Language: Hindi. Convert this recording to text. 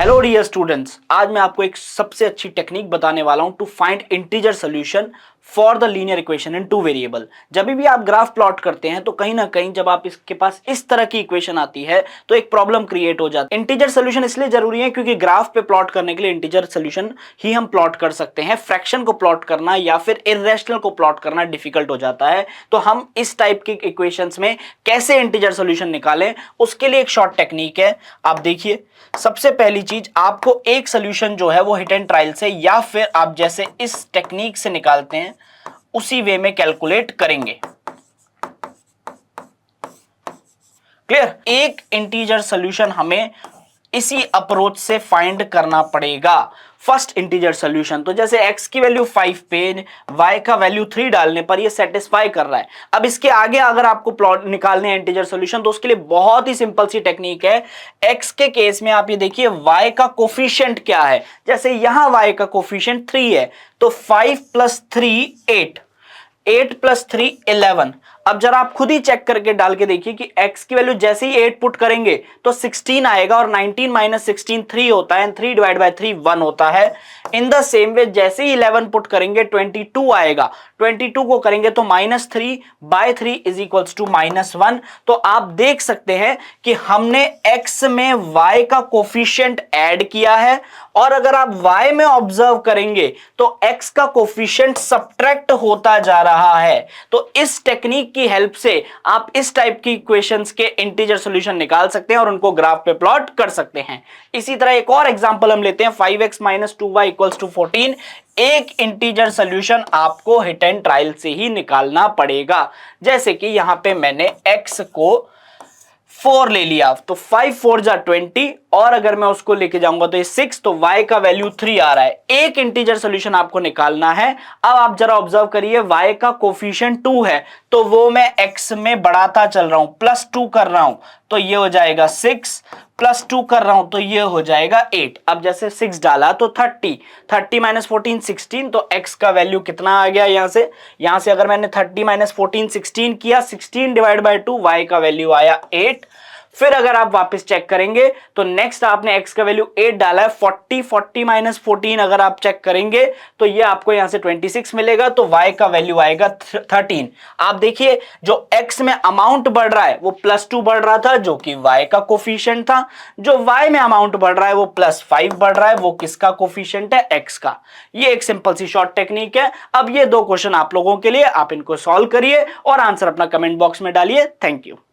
हेलो डियर स्टूडेंट्स, आज मैं आपको एक सबसे अच्छी टेक्निक बताने वाला हूं to find integer solution for the linear equation in two variable. जब भी आप ग्राफ प्लॉट करते हैं तो कहीं ना कहीं जब आप इसके पास इस तरह की इक्वेशन आती है तो एक प्रॉब्लम क्रिएट हो जाती है। इंटीजर सोल्यूशन इसलिए जरूरी है क्योंकि ग्राफ पे प्लॉट करने के लिए इंटीजर सोल्यूशन ही हम प्लॉट कर सकते हैं। फ्रैक्शन को प्लॉट करना या फिर इर्रेशनल को प्लॉट करना डिफिकल्ट हो जाता है। तो हम इस टाइप की इक्वेशंस में कैसे इंटीजर सोल्यूशन निकालें, उसके लिए एक शॉर्ट टेक्निक है। आप देखिए, सबसे पहली चीज, आपको एक सोल्यूशन जो है वो हिट एंड ट्रायल से या फिर आप जैसे इस टेक्निक से निकालते हैं उसी वे में कैलकुलेट करेंगे। क्लियर? एक इंटीजर सोल्यूशन हमें इसी अप्रोच से फाइंड करना पड़ेगा। फर्स्ट इंटीजर सोल्यूशन, तो जैसे x की वैल्यू 5 पे y का वैल्यू 3 डालने पर ये सेटिस्फाई कर रहा है। अब इसके आगे अगर आपको प्लॉट निकालने हैं इंटीजर सोल्यूशन तो उसके लिए बहुत ही सिंपल सी टेक्निक है। x के केस में आप ये देखिए y का कोफिशिएंट क्या है। जैसे यहां y का कोफिशिएंट 3 है तो 5 + 3 8, 8 + 3 11। अब जरा आप खुद ही चेक करके डाल के देखिए कि x की वैल्यू जैसे ही 8 पुट करेंगे तो 16 आएगा और 19 - 16 3 होता है, 3 / 3 1 होता है। इन द सेम वे जैसे ही 11 पुट करेंगे 22 आएगा, 22 को करेंगे तो -3/3 = -1। तो आप देख सकते हैं कि हमने x में y का कोफिशिएंट ऐड किया है और अगर आप y में ऑब्जर्व करेंगे तो x का कोफिशिएंट सब्ट्रैक्ट होता जा रहा है। तो इस टेक्निक की हेल्प से आप इस टाइप की इक्वेशंस के इंटीजर सॉल्यूशन निकाल सकते हैं और उनको ग्राफ पे प्लॉट कर सकते हैं। इसी तरह एक और एग्जांपल हम लेते हैं, 5x - 2y = 14। एक इंटीजर सॉल्यूशन आपको हिट एंड ट्रायल से ही निकालना पड़ेगा। जैसे कि यहां पे मैंने x को 4 ले लिया तो 5 × 4 = 20 और अगर मैं उसको लेके जाऊंगा तो ये 6, तो y का वैल्यू 3 आ रहा है। एक इंटीजर सॉल्यूशन आपको निकालना है। अब आप जरा ऑब्जर्व करिए, y का कोफिशिएंट 2 है तो वो मैं x में बढ़ाता चल रहा हूं, +2 कर रहा हूं तो ये हो जाएगा 6, +2 कर रहा हूं तो ये हो जाएगा 8। अब जैसे 6 डाला तो 30 - 14 16, तो x का वैल्यू कितना आ गया यहां से अगर मैंने 30 - 14 16 किया, 16 / 2 y का वैल्यू आया 8। फिर अगर आप वापस चेक करेंगे तो नेक्स्ट आपने x का वैल्यू 8 डाला है, 40 - 14 अगर आप चेक करेंगे तो ये आपको यहां से 26 मिलेगा, तो y का वैल्यू आएगा 13। आप देखिए जो x में अमाउंट बढ़ रहा है वो +2 बढ़ रहा था जो कि y का कोफिशिएंट था, जो y में अमाउंट बढ़ रहा है वो +5 बढ़ रहा है, वो किसका कोफिशिएंट है, x का। ये एक सिंपल सी शॉर्ट टेक्निक है। अब ये दो क्वेश्चन आप लोगों के लिए, आप इनको सॉल्व करिए और आंसर अपना कमेंट बॉक्स में डालिए। Thank you.